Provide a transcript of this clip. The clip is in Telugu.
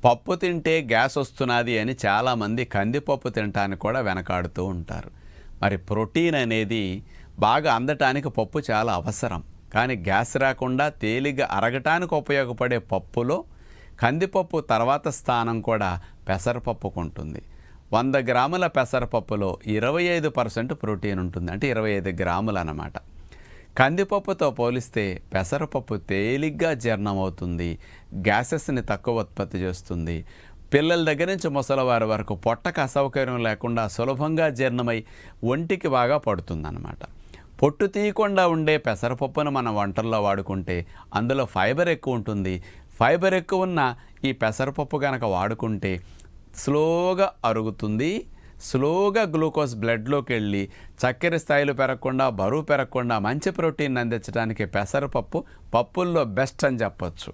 పప్పు తింటే గ్యాస్ వస్తున్నది అని చాలామంది కందిపప్పు తినటానికి కూడా వెనకాడుతూ ఉంటారు. మరి ప్రోటీన్ అనేది బాగా అందటానికి పప్పు చాలా అవసరం. కానీ గ్యాస్ రాకుండా తేలిగ్గా అరగటానికి ఉపయోగపడే పప్పులో కందిపప్పు తర్వాత స్థానం కూడా పెసరపప్పుకు ఉంటుంది. 100 గ్రాముల పెసరపప్పులో 25% ప్రోటీన్ ఉంటుంది, అంటే 25 గ్రాములు అన్నమాట. కందిపప్పుతో పోలిస్తే పెసరపప్పు తేలిగ్గా జీర్ణమవుతుంది, గ్యాసెస్ని తక్కువ ఉత్పత్తి చేస్తుంది. పిల్లల దగ్గర నుంచి ముసలివారి వరకు పొట్టకు అసౌకర్యం లేకుండా సులభంగా జీర్ణమై ఒంటికి బాగా పడుతుందన్నమాట. పొట్టు తీయకుండా ఉండే పెసరపప్పును మనం వంటల్లో వాడుకుంటే అందులో ఫైబర్ ఎక్కువ ఉంటుంది. ఫైబర్ ఎక్కువ ఉన్న ఈ పెసరపప్పు కనుక వాడుకుంటే స్లోగా అరుగుతుంది, స్లోగా గ్లూకోజ్ బ్లడ్లోకి వెళ్ళి చక్కెర స్థాయిలు పెరగకుండా, బరువు పెరగకుండా మంచి ప్రోటీన్ అందించడానికి పెసరపప్పు పప్పుల్లో బెస్ట్ అని చెప్పొచ్చు.